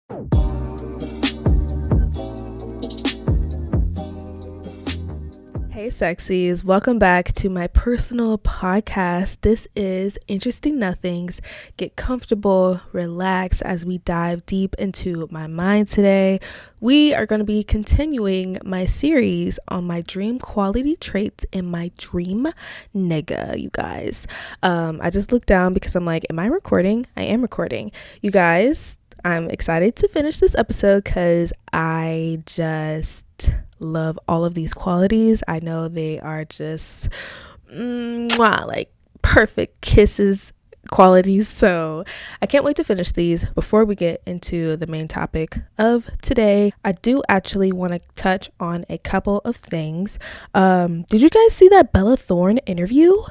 Hey sexies, welcome back to my personal podcast. This is Interesting Nothings. Get comfortable, relax as we dive deep into my mind today. We are going to be continuing my series on my dream quality traits and my dream nigga, you guys. I just looked down because I'm like, am I recording? I am recording. You guys, I'm excited to finish this episode because I just love all of these qualities. I know they are just like perfect kisses qualities, so I can't wait to finish these. Before we get into the main topic of today, I do actually want to touch on a couple of things. Did you guys see that Bella Thorne interview?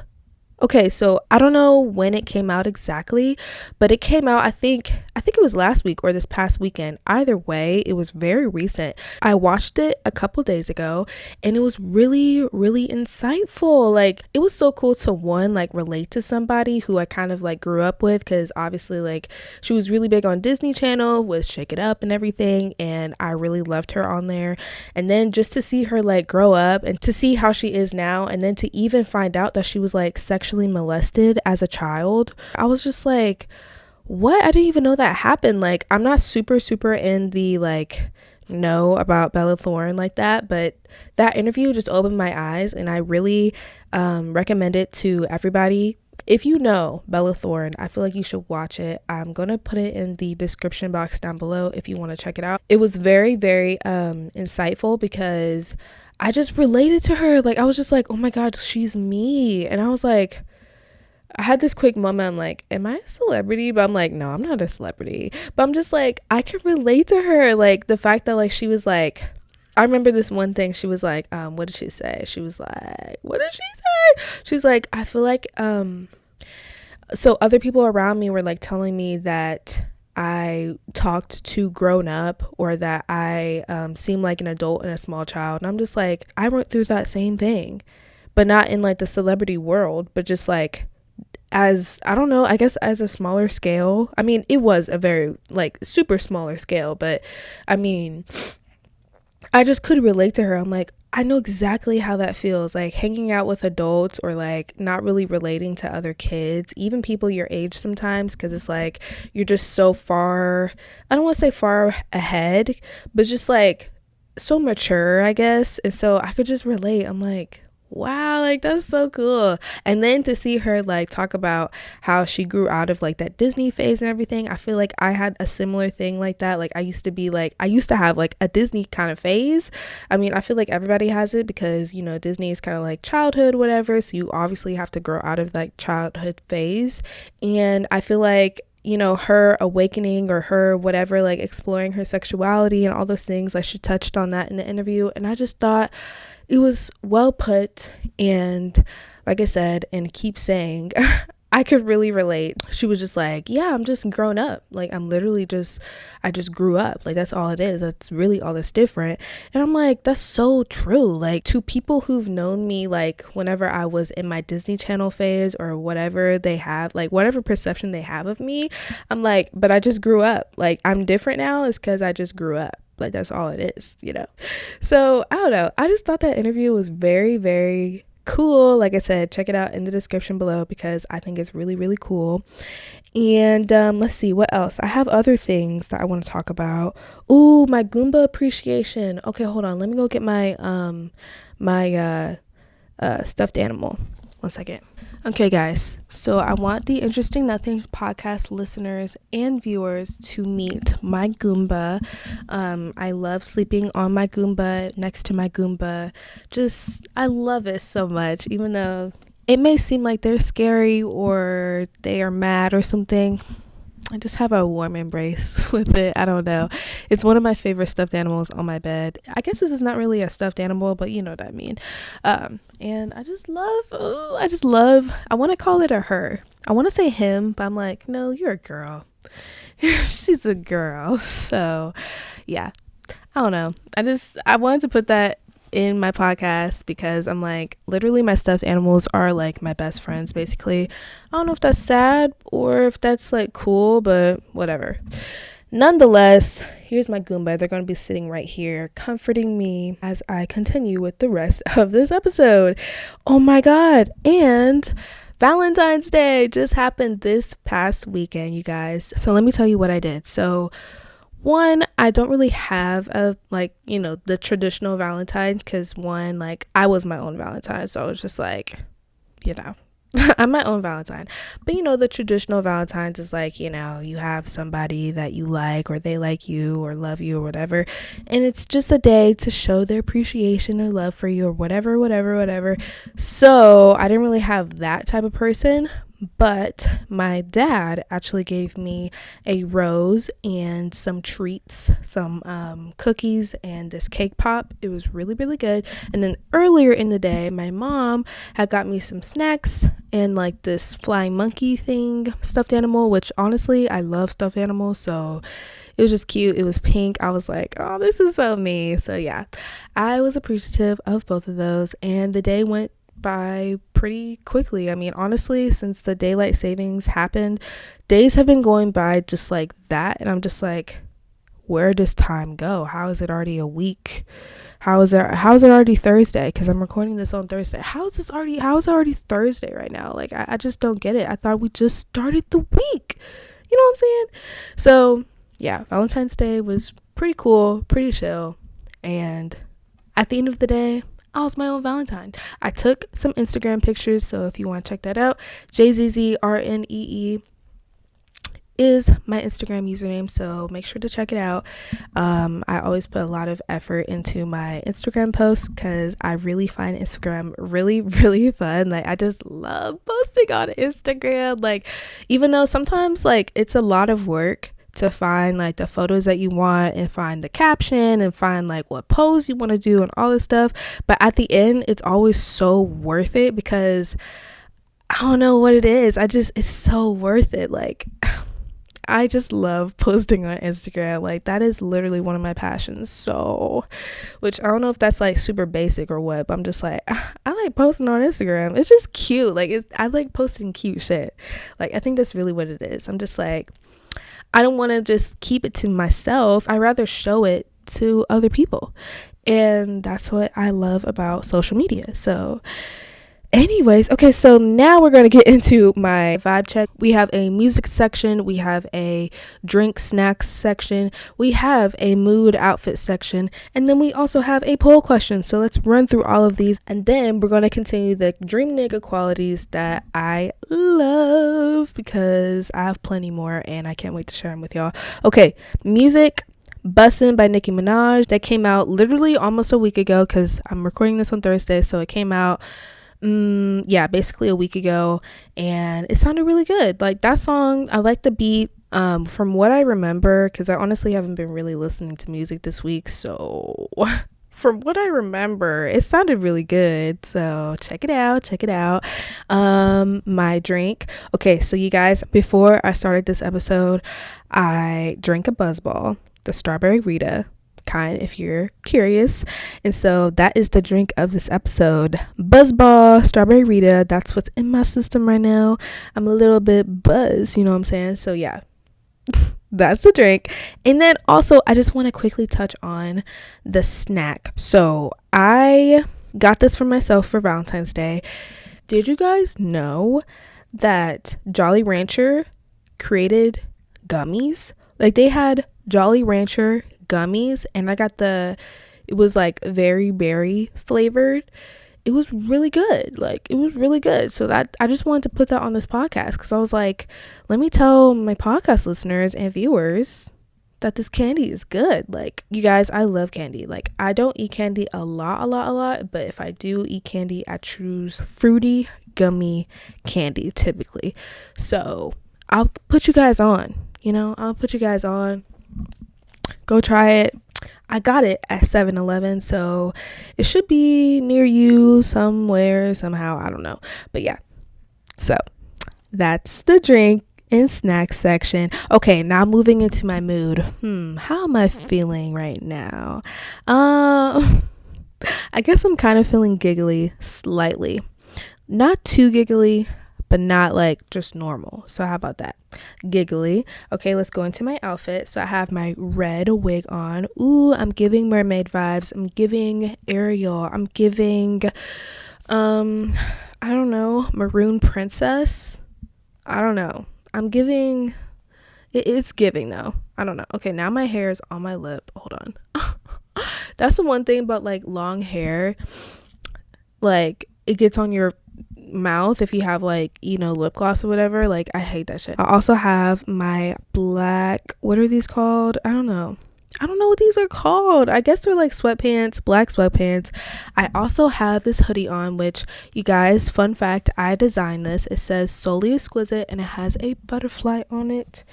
Okay, so I don't know when it came out exactly, but it came out, I think it was last week or this past weekend. Either way, it was very recent. I watched it a couple days ago and it was really, really insightful. Like, it was so cool to relate to somebody who I kind of grew up with, because obviously she was really big on Disney Channel with Shake It Up and everything, and I really loved her on there. And then just to see her grow up and to see how she is now, and then to even find out that she was sexually molested as a child, I was just like, what? I didn't even know that happened. I'm not super in the know about Bella Thorne like that, but that interview just opened my eyes, and I really recommend it to everybody. If you know Bella Thorne, I feel like you should watch it. I'm gonna put it in the description box down below if you want to check it out. It was very, very insightful because I just related to her. I was just like, oh my god, she's me. And I was like, I had this quick moment. I'm like, am I a celebrity? But I'm like, no, I'm not a celebrity. But I'm just like, I can relate to her. The fact that she was I remember this one thing. She was like, what did she say? She was like, what did she say? She's like, I feel like, so other people around me were telling me that I talked too grown up, or that I seemed like an adult and a small child. And I'm just like, I went through that same thing, but not in the celebrity world, but just as, I don't know, I guess as a smaller scale. I mean, it was a very super smaller scale, but I mean, I just could relate to her. I'm like, I know exactly how that feels, hanging out with adults, or not really relating to other kids, even people your age sometimes, because it's you're just so far, I don't want to say far ahead, but just so mature, I guess. And so I could just relate. I'm like, wow, that's so cool. And then to see her talk about how she grew out of that Disney phase and everything, I feel like I had a similar thing like that. I used to have a Disney kind of phase. I mean, I feel like everybody has it because, Disney is kind of childhood, whatever, so you obviously have to grow out of childhood phase. And I feel like, her awakening, or her whatever, exploring her sexuality and all those things, she touched on that in the interview. And I just thought it was well put, and like I said and keep saying, I could really relate. She was just like, yeah, I'm just grown up. I'm literally I just grew up. That's all it is. That's really all that's different. And I'm like, that's so true. To people who've known me, whenever I was in my Disney Channel phase, or whatever they have, whatever perception they have of me, I'm like, but I just grew up. I'm different now is because I just grew up. That's all it is, So I don't know. I just thought that interview was very, very cool. Like I said, check it out in the description below because I think it's really, really cool. And let's see what else. I have other things that I want to talk about. Ooh, my Goomba appreciation. Okay, hold on. Let me go get my stuffed animal. 1 second. Okay, guys, so I want the Interesting Nothings podcast listeners and viewers to meet my Goomba. I love sleeping on my Goomba, next to my Goomba. I love it so much, even though it may seem like they're scary or they are mad or something. I just have a warm embrace with it. I don't know. It's one of my favorite stuffed animals on my bed. I guess this is not really a stuffed animal, but you know what I mean. And I want to call it a her. I want to say him, but I'm like, no, you're a girl. She's a girl. So yeah, I don't know. I wanted to put that in my podcast because I'm like, literally my stuffed animals are my best friends basically. I don't know if that's sad or if that's cool, but whatever. Nonetheless, here's my Goomba. They're going to be sitting right here comforting me as I continue with the rest of this episode. Oh my God. And Valentine's Day just happened this past weekend, you guys. So let me tell you what I did. So one, I don't really have the traditional Valentine's because I was my own Valentine. So I was just like, I'm my own Valentine. But the traditional Valentine's is you have somebody that you like or they like you or love you or whatever. And it's just a day to show their appreciation or love for you or whatever. So I didn't really have that type of person. But my dad actually gave me a rose and some treats, some cookies and this cake pop. It was really, really good. And then earlier in the day, my mom had got me some snacks and this flying monkey thing, stuffed animal, which honestly, I love stuffed animals. So it was just cute. It was pink. I was like, oh, this is so me. So yeah, I was appreciative of both of those. And the day went by pretty quickly. I mean, honestly, since the daylight savings happened, days have been going by just like that, and I'm just like, where does time go? How is it already a week? How is it already Thursday? Because I'm recording this on Thursday. How is it already Thursday right now? I just don't get it. I thought we just started the week. You know what I'm saying? So yeah, Valentine's Day was pretty cool, pretty chill, and at the end of the day, I was my own Valentine. I took some Instagram pictures, so if you want to check that out, JZZRNEE is my Instagram username, so make sure to check it out. I always put a lot of effort into my Instagram posts because I really find Instagram really, really fun. I just love posting on Instagram. Even though sometimes it's a lot of work to find the photos that you want and find the caption and find what pose you want to do and all this stuff, but at the end it's always so worth it because I don't know what it is, it's so worth it. I just love posting on Instagram. That is literally one of my passions. So, which I don't know if that's super basic or what, but I'm just I like posting on Instagram. It's just cute. I like posting cute shit. I think that's really what it is. I'm just I don't want to just keep it to myself. I rather show it to other people. And that's what I love about social media. So anyways, okay, so now we're going to get into my vibe check. We have a music section, we have a drink snacks section, we have a mood outfit section, and then we also have a poll question. So let's run through all of these, and then we're going to continue the dream nigga qualities that I love because I have plenty more and I can't wait to share them with y'all. Okay, music. Bussin' by Nicki Minaj. That came out literally almost a week ago because I'm recording this on Thursday, so it came out basically a week ago, and it sounded really good. That song, I like the beat. From what I remember, because I honestly haven't been really listening to music this week, so from what I remember, it sounded really good. So check it out. My drink. Okay, so you guys, before I started this episode, I drank a Buzzball, the strawberry Rita kind, if you're curious, and so that is the drink of this episode. Buzzball strawberry Rita. That's what's in my system right now. I'm a little bit buzzed, you know what I'm saying? So yeah, that's the drink. And then also I just want to quickly touch on the snack. So I got this for myself for Valentine's Day. Did you guys know that Jolly Rancher created gummies? They had Jolly Rancher gummies, and I got it was very berry flavored. It was really good. It was really good. So that I just wanted to put that on this podcast because I was like, let me tell my podcast listeners and viewers that this candy is good. You guys, I love candy. I don't eat candy a lot, but if I do eat candy, I choose fruity gummy candy typically. So I'll put you guys on. I'll put you guys on. Go try it. I got it at 7-Eleven, so it should be near you somewhere, somehow. I don't know. But yeah. So that's the drink and snack section. Okay, now moving into my mood. How am I feeling right now? I guess I'm kind of feeling giggly slightly. Not too giggly, but not like just normal. So how about that? Giggly. Okay, let's go into my outfit. So I have my red wig on. Ooh, I'm giving mermaid vibes. I'm giving Ariel. I'm giving I don't know, maroon princess. I don't know. I'm giving it's giving though. I don't know. Okay, now my hair is on my lip. Hold on. That's the one thing about like long hair. Like it gets on your mouth if you have like, you know, lip gloss or whatever. Like I hate that shit. I also have my black, what are these called? I don't know what these are called. I guess they're like sweatpants, black sweatpants. I also have this hoodie on, which, you guys, fun fact, I designed this. It says Solely Exquisite and it has a butterfly on it.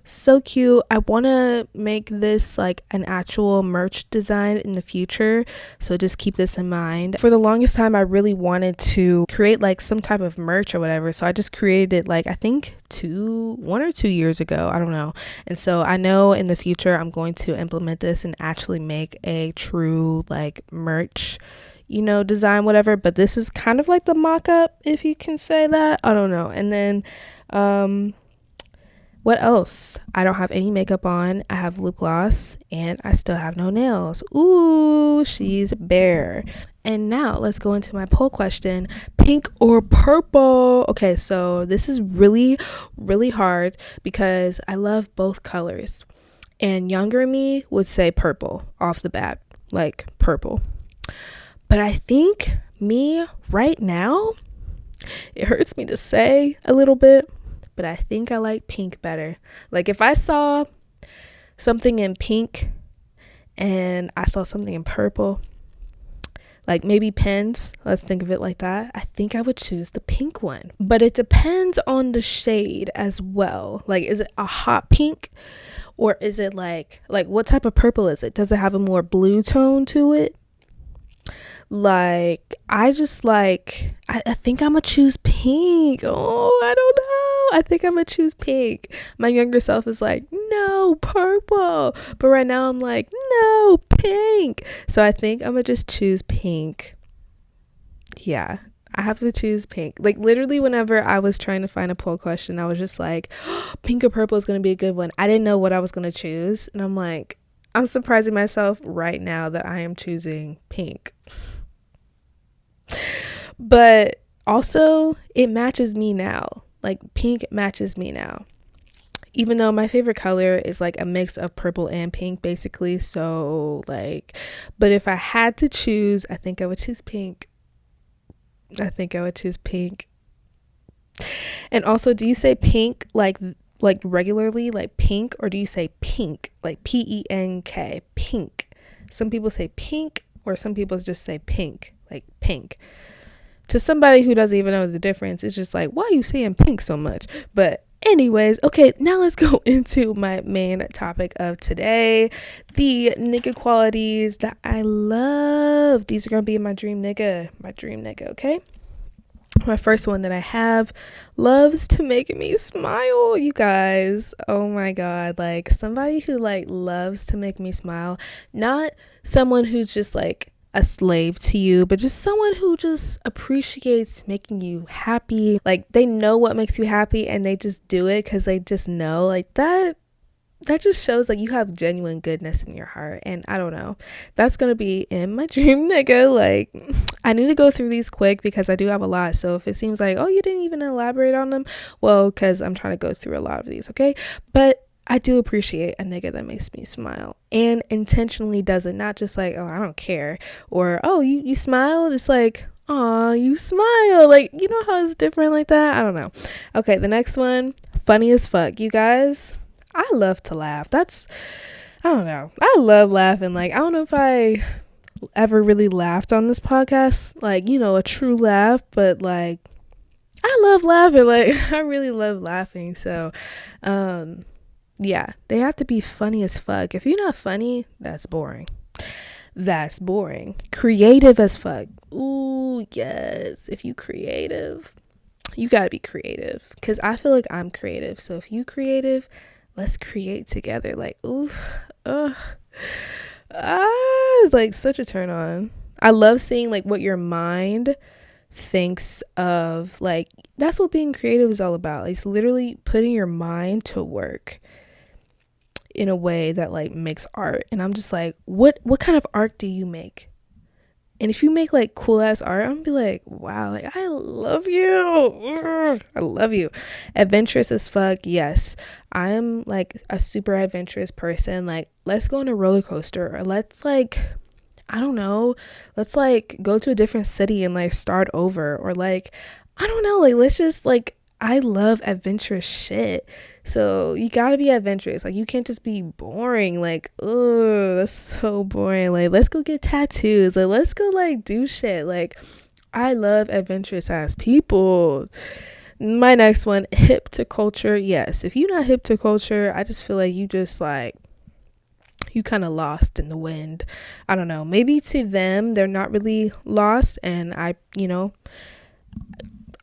So cute. I want to make this like an actual merch design in the future, so just keep this in mind. For the longest time I really wanted to create like some type of merch or whatever, so I just created it like I think 1 or 2 years ago, I don't know. And so I know in the future I'm going to implement this and actually make a true like merch, you know, design, whatever. But this is kind of like the mock-up, if you can say that. I don't know. And then what else? I don't have any makeup on. I have lip gloss and I still have no nails. Ooh, she's bare. And now let's go into my poll question. Pink or purple? Okay, so this is really, really hard because I love both colors. And younger me would say purple off the bat, like purple. But I think me right now, it hurts me to say a little bit, but I think I like pink better. Like if I saw something in pink and I saw something in purple, like maybe pens, let's think of it like that, I think I would choose the pink one. But it depends on the shade as well. Like, is it a hot pink, or is it like what type of purple is it? Does it have a more blue tone to it? Like I think I'm gonna choose pink. Oh, I don't know. I think I'm gonna choose pink. My younger self is like, no, purple. But right now I'm like, no, pink. So I think I'm gonna just choose pink. Yeah, I have to choose pink. Like literally whenever I was trying to find a poll question, I was just like, pink or purple is gonna be a good one. I didn't know what I was gonna choose. And I'm like, I'm surprising myself right now that I am choosing pink. But also it matches me now. Like pink matches me now, even though my favorite color is like a mix of purple and pink basically. So like, but if I had to choose, I think I would choose pink. And also, do you say pink like regularly, like pink, or do you say pink like PENK, pink? Some people say pink, or some people just say pink, like pink. To somebody who doesn't even know the difference, it's just like, why are you saying pink so much? But anyways, okay, now let's go into my main topic of today, the nigga qualities that I love. These are gonna be my dream nigga, okay? My first one that I have, loves to make me smile, you guys. Oh my god, like somebody who like loves to make me smile, not someone who's just like a slave to you, but just someone who just appreciates making you happy. Like they know what makes you happy and they just do it because they just know. Like that just shows like you have genuine goodness in your heart. And I don't know, that's gonna be in my dream nigga. Like I need to go through these quick because I do have a lot. So if it seems like, oh, you didn't even elaborate on them, well, because I'm trying to go through a lot of these, okay? But I do appreciate a nigga that makes me smile and intentionally does it, not just like, oh, I don't care, or oh, you smile. It's like, oh, you smile. Like, you know how it's different like that? I don't know. Okay, the next one, funny as fuck. You guys, I love to laugh. I don't know. I love laughing. Like, I don't know if I ever really laughed on this podcast, like, you know, a true laugh, but like, I love laughing. Like, I really love laughing. So, yeah, they have to be funny as fuck. If you're not funny, that's boring. Creative as fuck. Ooh, yes. If you creative, you gotta be creative, because I feel like I'm creative. So if you creative, let's create together. Like, ooh, it's like such a turn on. I love seeing like what your mind thinks of, like, that's what being creative is all about. It's literally putting your mind to work in a way that like makes art. And I'm just like, what kind of art do you make? And if you make like cool ass art, I'm gonna be like, wow, like I love you. I love you. Adventurous as fuck. Yes. I am like a super adventurous person. Like, let's go on a roller coaster, or let's like, I don't know, let's like go to a different city and like start over, or like, I don't know, like let's just like, I love adventurous shit. So you gotta be adventurous. Like, you can't just be boring. Like, oh, that's so boring. Like, let's go get tattoos. Like, let's go like do shit. Like, I love adventurous ass people. My next one, hip to culture. Yes, if you're not hip to culture, I just feel like you just like, you kind of lost in the wind. I don't know. Maybe to them, they're not really lost, and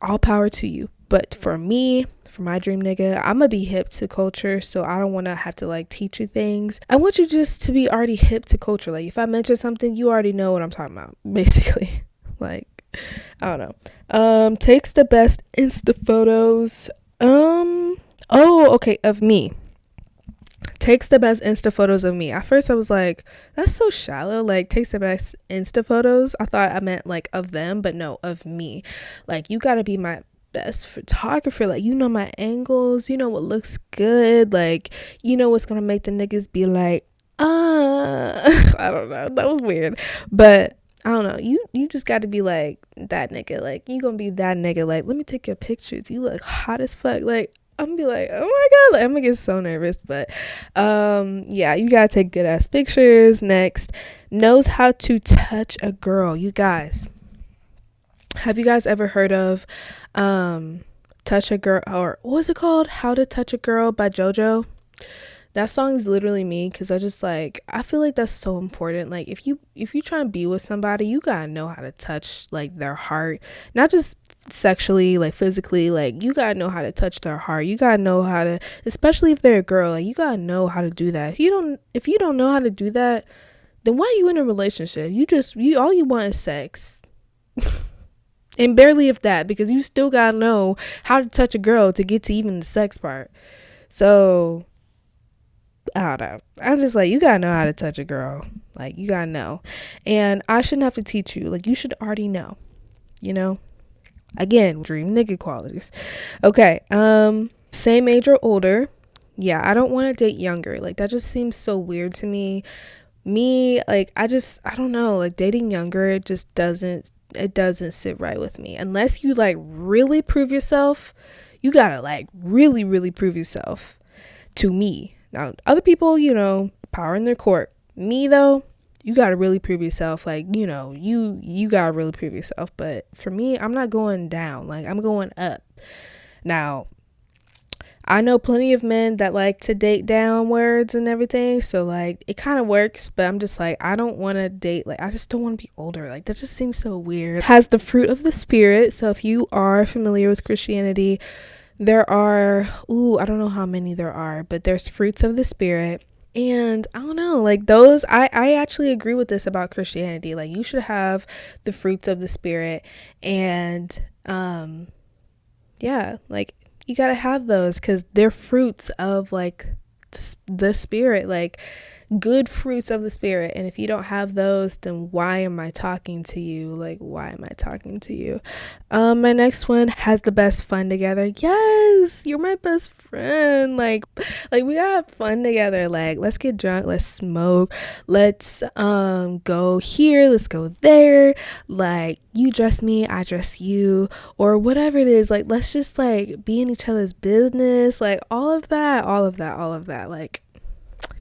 all power to you. But for me, for my dream nigga, I'm gonna be hip to culture, so I don't want to have to like teach you things. I want you just to be already hip to culture. Like, if I mention something, you already know what I'm talking about, basically. Like, I don't know. Takes the best Insta photos. Of me. Takes the best Insta photos of me. At first I was like, that's so shallow. Like, takes the best Insta photos. I thought I meant like of them, but no, of me. Like, you gotta be my best photographer. Like, you know my angles, you know what looks good, like, you know what's gonna make the niggas be like, I don't know, that was weird, but I don't know, you just got to be like that nigga. Like, you gonna be that nigga. Like, let me take your pictures, you look hot as fuck. Like, I'm gonna be like, oh my god, like, I'm gonna get so nervous. But yeah, you gotta take good ass pictures. Next, knows how to touch a girl. You guys, have you guys ever heard of Touch a Girl, or what was it called, How to Touch a Girl by JoJo? That song is literally me, because I feel like that's so important. Like, if you try to be with somebody, you gotta know how to touch like their heart, not just sexually, like physically. Like, you gotta know how to touch their heart. You gotta know how to, especially if they're a girl, like, you gotta know how to do that. If you don't know how to do that, then why are you in a relationship? You all you want is sex. And barely if that, because you still gotta know how to touch a girl to get to even the sex part. So, I don't know. I'm just like, you gotta know how to touch a girl. Like, you gotta know. And I shouldn't have to teach you. Like, you should already know. You know? Again, dream nigga qualities. Okay. Same age or older. Yeah, I don't want to date younger. Like, that just seems so weird to me. Like, I don't know. Like, dating younger, it doesn't sit right with me. Unless you like really prove yourself. You gotta like really, really prove yourself to me. Now, other people, power in their court. Me though, you gotta really prove yourself. Like, you gotta really prove yourself. But for me, I'm not going down. Like, I'm going up. Now, I know plenty of men that like to date downwards and everything, so like it kind of works, but I'm just like, I don't want to date, like, I just don't want to be older. Like, that just seems so weird. Has the fruit of the spirit. So if you are familiar with Christianity, there are, I don't know how many there are, but there's fruits of the spirit. And I don't know, like, those, I actually agree with this about Christianity. Like, you should have the fruits of the spirit. And yeah, like, you gotta have those, because they're fruits of like the spirit, like good fruits of the spirit. And if you don't have those, then why am I talking to you? Like, why am I talking to you? My next one, has the best fun together. Yes, you're my best friend. Like we gotta have fun together. Like, let's get drunk, let's smoke, let's go here, let's go there. Like, you dress me, I dress you, or whatever it is. Like, let's just like be in each other's business. Like, all of that. Like,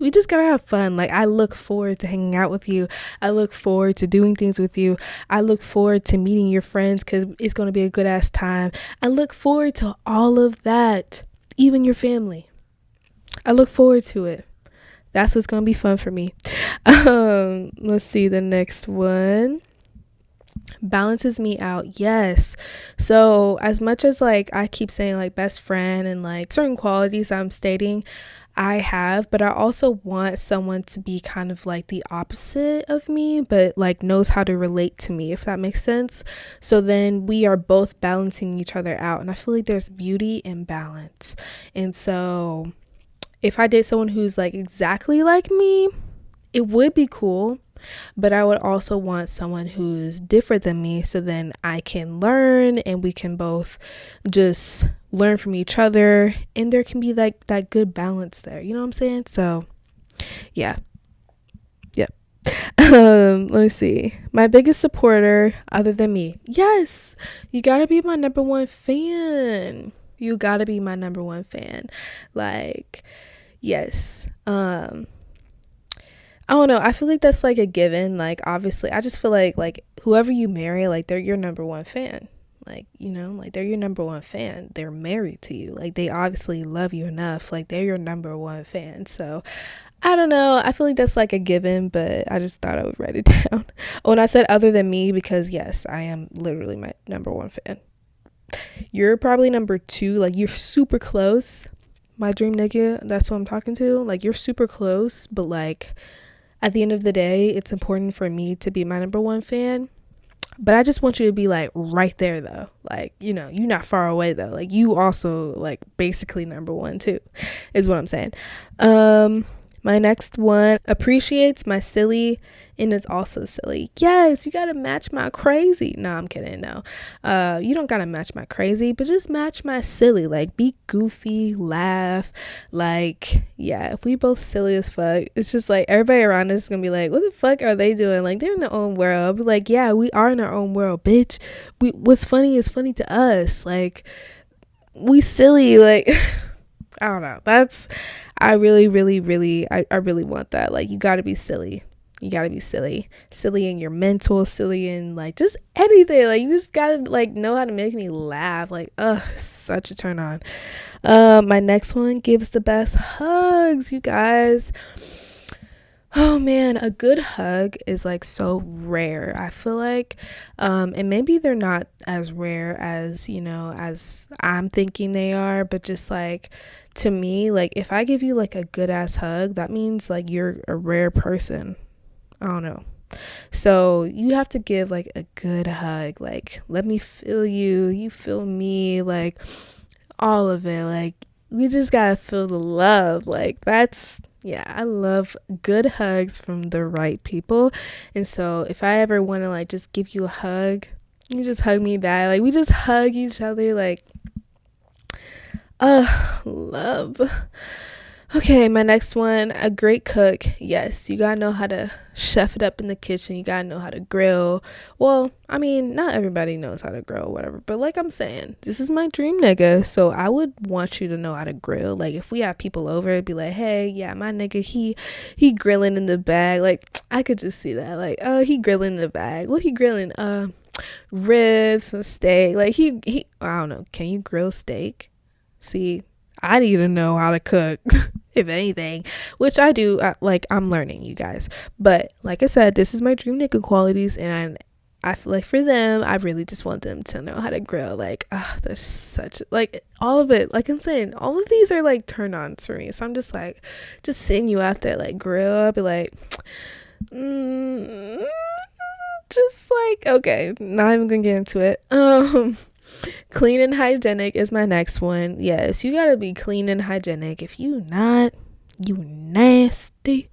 we just gotta have fun. Like, I look forward to hanging out with you. I look forward to doing things with you. I look forward to meeting your friends, because it's gonna be a good ass time. I look forward to all of that, even your family. I look forward to it. That's what's gonna be fun for me. Let's see the next one. balances me out. Yes. So as much as like I keep saying like best friend and like certain qualities I'm stating I have, but I also want someone to be kind of like the opposite of me, but like knows how to relate to me, if that makes sense. So then we are both balancing each other out, and I feel like there's beauty in balance. And so if I date someone who's like exactly like me, it would be cool, but I would also want someone who's different than me, so then I can learn and we can both just learn from each other, and there can be like that good balance there, you know what I'm saying? So yeah. Yep. Let me see. My biggest supporter other than me. Yes, you gotta be my number one fan. You gotta be my number one fan. Like, yes. I don't know. I feel like that's like a given. Like, obviously, I just feel like whoever you marry, like they're your number one fan. Like, you know, like they're your number one fan. They're married to you. Like, they obviously love you enough. Like, they're your number one fan. So, I don't know. I feel like that's like a given, but I just thought I would write it down. Oh, and I said other than me because, yes, I am literally my number one fan. You're probably number two. Like, you're super close. My dream nigga, that's what I'm talking to. Like, you're super close, but like, at the end of the day, it's important for me to be my number one fan. But I just want you to be like right there though. Like, you know, you're not far away though. Like, you also like basically number one too, is what I'm saying. My next one appreciates my silly and is also silly. Yes, you gotta match my crazy. No, I'm kidding. No, you don't gotta match my crazy, but just match my silly. Like, be goofy, laugh. Like, yeah, if we both silly as fuck, it's just like everybody around us is gonna be like, what the fuck are they doing? Like, they're in their own world. I'll be like, yeah, we are in our own world, bitch. What's funny is funny to us. Like, we silly. Like, I don't know. I really, really, really, I really want that. Like, you gotta be silly. You gotta be silly in your mental, silly in like just anything. Like, you just gotta like know how to make me laugh. Like, such a turn on. My next one gives the best hugs, you guys. Oh man, a good hug is like so rare, I feel like. And maybe they're not as rare as, you know, as I'm thinking they are, but just like, to me, like if I give you like a good ass hug, that means like you're a rare person. I don't know. So you have to give like a good hug. Like, let me feel you, you feel me, like all of it. Like, we just gotta feel the love. Like, that's, yeah, I love good hugs from the right people. And so if I ever want to like just give you a hug, you just hug me back. Like, we just hug each other. Like, love. Okay, my next one, a great cook. Yes, you gotta know how to chef it up in the kitchen. You gotta know how to grill. Well, I mean, not everybody knows how to grill, whatever. But like I'm saying, this is my dream nigga, so I would want you to know how to grill. Like, if we have people over, it'd be like, hey, yeah, my nigga, he grilling in the bag. Like, I could just see that. Like, oh, he grilling in the bag. What he grilling? Ribs, some steak. Like, he. I don't know. Can you grill steak? See, I need to know how to cook. If anything, which I do. Like, I'm learning, you guys, but like I said, this is my dream nigga qualities, and I feel like for them, I really just want them to know how to grill. Like, there's such like all of it, like I'm saying, all of these are like turn ons for me. So I'm just like, just seeing you out there like grill, I'll be like, just like, okay, not even gonna get into it. Clean and hygienic is my next one. Yes, you gotta be clean and hygienic. If you not, you nasty.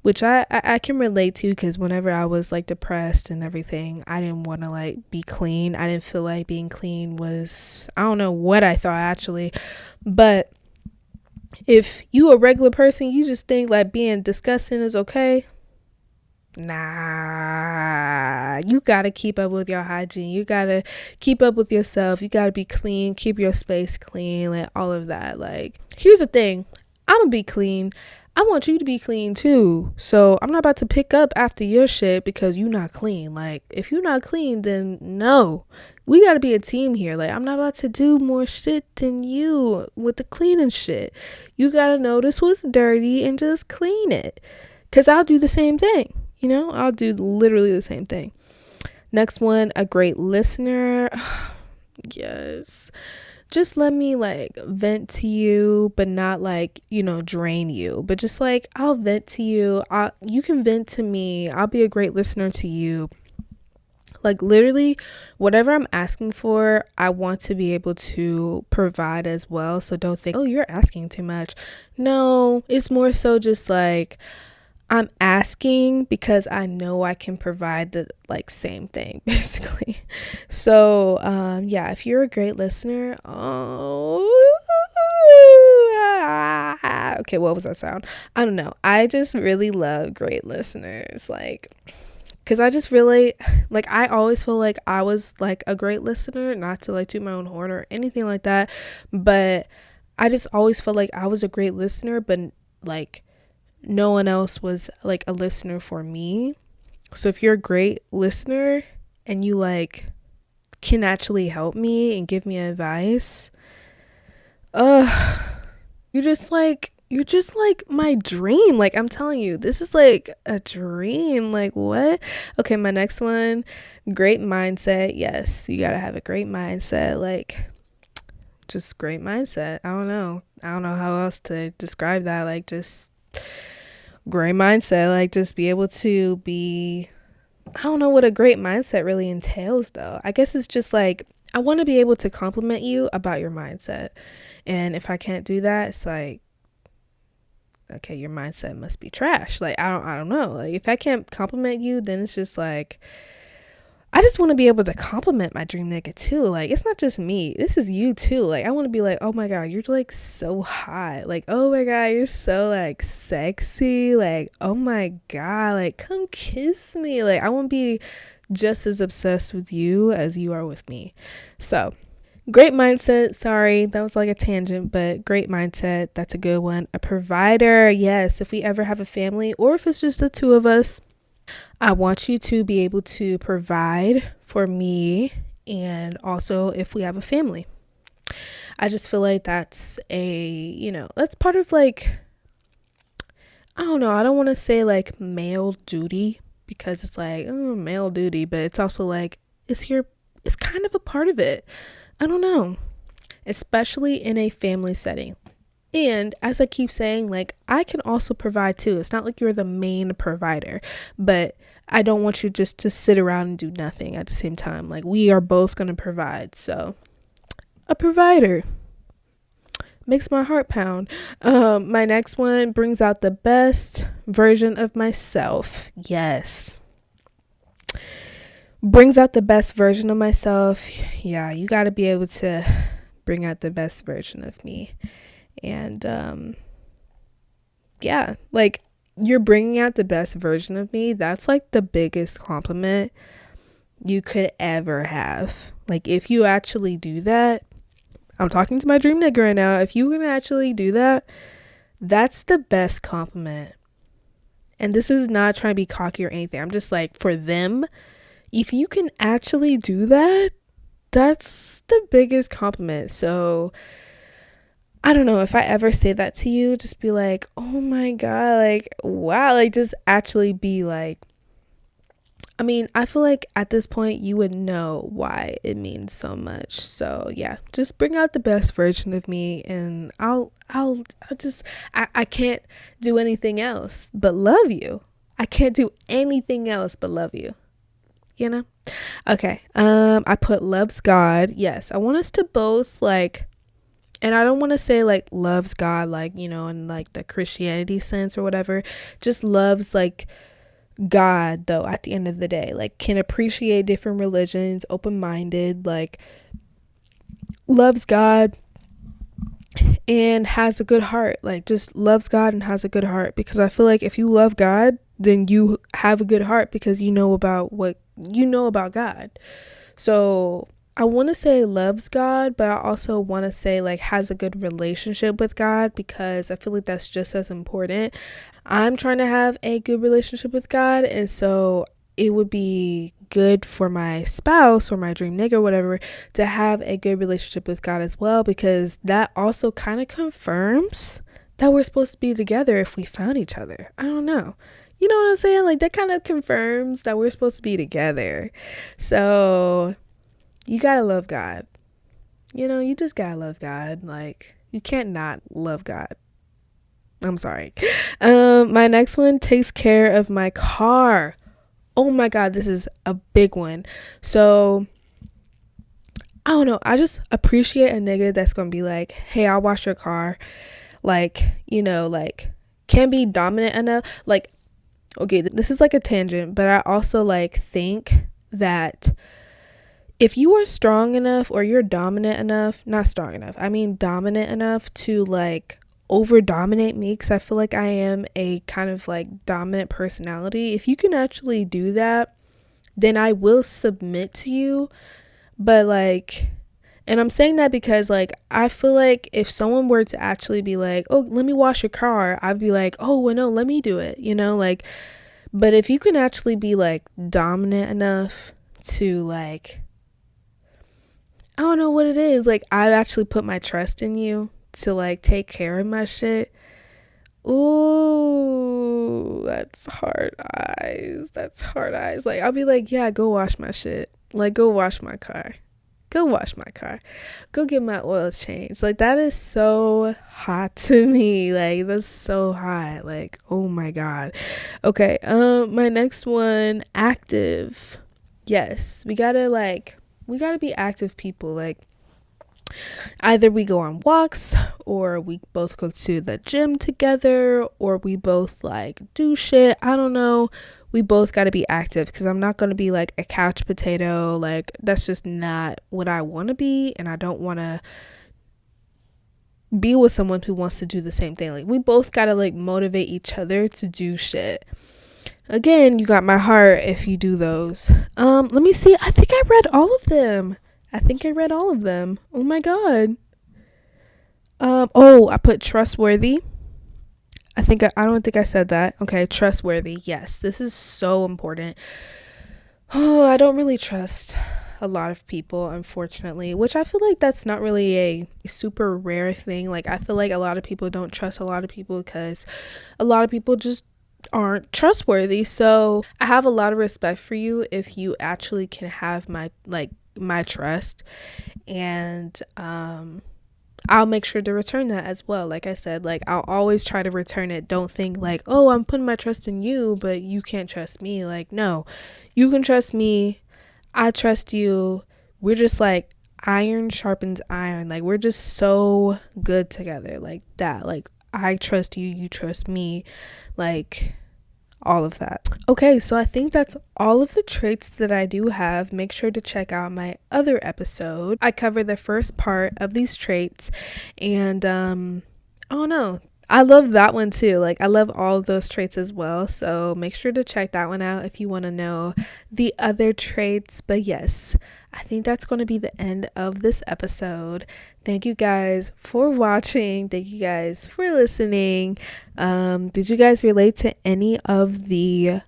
Which I can relate to, because whenever I was like depressed and everything, I didn't want to like be clean. I didn't feel like being clean was, I don't know what I thought actually. But if you a regular person, you just think like being disgusting is okay. Nah, you gotta keep up with your hygiene. You gotta keep up with yourself. You gotta be clean, keep your space clean, like all of that. Like, here's the thing, I'm gonna be clean. I want you to be clean too. So I'm not about to pick up after your shit because you're not clean. Like, if you're not clean, then no, we gotta be a team here. Like, I'm not about to do more shit than you with the cleaning shit. You gotta know this was dirty and just clean it, because I'll do the same thing. You know, I'll do literally the same thing. Next one, a great listener. Yes. Just let me like vent to you, but not like, drain you. But just like, I'll vent to you. You can vent to me. I'll be a great listener to you. Like literally whatever I'm asking for, I want to be able to provide as well. So don't think, oh, you're asking too much. No, it's more so just like I'm asking because I know I can provide the like same thing basically. So yeah, if you're a great listener, okay, what was that sound? I don't know. I just really love great listeners, like, because I just really like, I always feel like I was like a great listener, not to like toot my own horn or anything like that, but I just always felt like I was a great listener, but like no one else was like a listener for me. So if you're a great listener and you like can actually help me and give me advice, you're just like my dream. Like, I'm telling you, this is like a dream. Like, what? Okay, my next one, great mindset. Yes, you gotta have a great mindset. Like, just great mindset. I don't know how else to describe that. Like, just great mindset. Like, just be able to be, I don't know what a great mindset really entails though. I guess it's just like, I want to be able to compliment you about your mindset. And if I can't do that, it's like, okay, your mindset must be trash. Like, I don't know. Like, if I can't compliment you, then it's just like, I just want to be able to compliment my dream nigga too. Like, it's not just me. This is you too. Like, I want to be like, oh my God, you're like so hot. Like, oh my God, you're so like sexy. Like, oh my God, like, come kiss me. Like, I want to be just as obsessed with you as you are with me. So, great mindset. Sorry, that was like a tangent, but great mindset. That's a good one. A provider. Yes, if we ever have a family or if it's just the two of us, I want you to be able to provide for me, and also if we have a family. I just feel like that's that's part of like, I don't know, I don't want to say like male duty because it's like, oh, male duty, but it's also like it's kind of a part of it. I don't know, especially in a family setting. And as I keep saying, like, I can also provide too. It's not like you're the main provider, but I don't want you just to sit around and do nothing at the same time. Like, we are both going to provide. So, a provider makes my heart pound. My next one, brings out the best version of myself. Yes. Brings out the best version of myself. Yeah, you got to be able to bring out the best version of me. And yeah, like, you're bringing out the best version of me. That's like the biggest compliment you could ever have. Like, if you actually do that, I'm talking to my dream nigga right now, if you can actually do that, that's the best compliment. And this is not trying to be cocky or anything. I'm just like, for them, if you can actually do that, that's the biggest compliment. So I don't know, if I ever say that to you, just be like, oh my God, like, wow, like, just actually be like, I mean, I feel like at this point you would know why it means so much. So yeah, just bring out the best version of me, and I'll just, I can't do anything else but love you. I can't do anything else but love you, you know? Okay, I put loves God. Yes, I want us to both like, and I don't want to say like loves God, like, in like the Christianity sense or whatever. Just loves like God, though, at the end of the day. Like, can appreciate different religions, open-minded, like, loves God and has a good heart. Like, just loves God and has a good heart. Because I feel like if you love God, then you have a good heart because you know about what you know about God. So I want to say loves God, but I also want to say like has a good relationship with God, because I feel like that's just as important. I'm trying to have a good relationship with God, and so it would be good for my spouse or my dream nigga or whatever to have a good relationship with God as well, because that also kind of confirms that we're supposed to be together if we found each other. I don't know. You know what I'm saying? Like, that kind of confirms that we're supposed to be together. So you gotta love God. You know, you just gotta love God. Like, you can't not love God. I'm sorry. My next one, takes care of my car. Oh my God, this is a big one. So I don't know. I just appreciate a nigga that's gonna be like, hey, I'll wash your car. Like, you know, like, can be dominant enough. Like, okay, this is like a tangent, but I also like think that if you are strong enough, or you're dominant enough, not strong enough, I mean dominant enough to like over dominate me, because I feel like I am a kind of like dominant personality. If you can actually do that, then I will submit to you. But like, and I'm saying that because like, I feel like if someone were to actually be like, oh, let me wash your car, I'd be like, oh, well, no, let me do it, you know, like. But if you can actually be like dominant enough to like, I don't know what it is, like, I've actually put my trust in you to like take care of my shit. Ooh, that's hard eyes. That's hard eyes. Like, I'll be like, yeah, go wash my shit. Like, go wash my car. Go wash my car. Go get my oil changed. Like, that is so hot to me. Like, that's so hot. Like, oh my God. Okay, my next one, active. Yes, we gotta be active people. Like, either we go on walks, or we both go to the gym together, or we both like do shit. I don't know. We both got to be active, because I'm not going to be like a couch potato. Like, that's just not what I want to be. And I don't want to be with someone who wants to do the same thing. Like, we both got to like motivate each other to do shit. Again, you got my heart if you do those. Let me see. I think I read all of them. Oh my God. I put trustworthy. I don't think I said that. Okay, trustworthy. Yes, this is so important. Oh, I don't really trust a lot of people, unfortunately, which I feel like that's not really a super rare thing. Like, I feel like a lot of people don't trust a lot of people because a lot of people just aren't trustworthy. So I have a lot of respect for you if you actually can have my trust, and I'll make sure to return that as well. Like I said, like, I'll always try to return it. Don't think like, oh, I'm putting my trust in you, but you can't trust me. Like, no, you can trust me. I trust you. We're just like iron sharpens iron. Like, we're just so good together like that. Like, I trust you, you trust me, like all of that. Okay, so I think that's all of the traits that I do have. Make sure to check out my other episode. I cover the first part of these traits, and oh no, I love that one too. Like, I love all of those traits as well. So make sure to check that one out if you want to know the other traits. But yes, I think that's going to be the end of this episode. Thank you guys for watching. Thank you guys for listening. Did you guys relate to any of the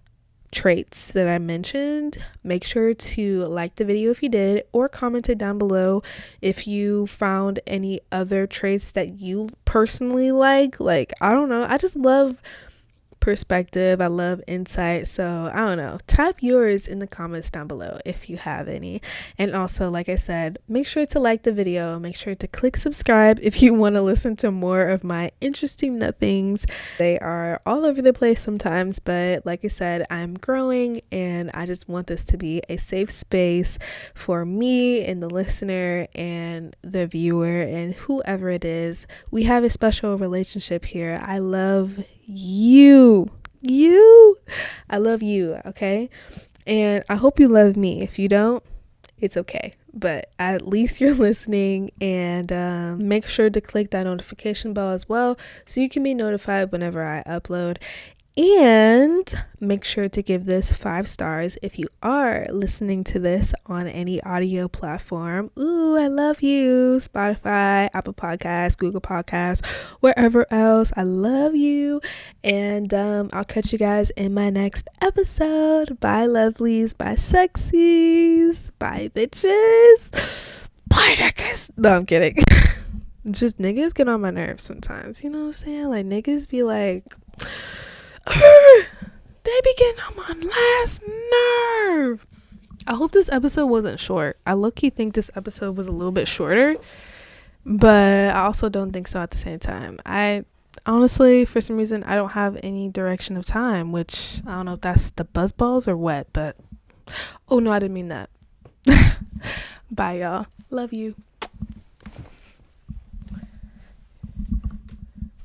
traits that I mentioned? Make sure to like the video if you did, or comment it down below if you found any other traits that you personally like. Like, I don't know, I just love perspective, I love insight. So I don't know, type yours in the comments down below if you have any. And also, like I said, make sure to like the video, make sure to click subscribe if you want to listen to more of my interesting nothings. They are all over the place sometimes, but like I said, I'm growing, and I just want this to be a safe space for me and the listener and the viewer and whoever it is. We have a special relationship here. I love you. I love you, okay? And I hope you love me. If you don't, it's okay, but at least you're listening. And make sure to click that notification bell as well, so you can be notified whenever I upload. And make sure to give this 5 stars if you are listening to this on any audio platform. Ooh, I love you. Spotify, Apple Podcasts, Google Podcasts, wherever else. I love you. And I'll catch you guys in my next episode. Bye, lovelies. Bye, sexies. Bye, bitches. Bye, niggas. No, I'm kidding. Just niggas get on my nerves sometimes. You know what I'm saying? Like, niggas be like... They be getting on my last nerve. I hope this episode wasn't short. I low-key think this episode was a little bit shorter, but I also don't think so at the same time. I honestly, for some reason, I don't have any direction of time, which I don't know if that's the buzzballs or what, but oh no, I didn't mean that. Bye, y'all. Love you.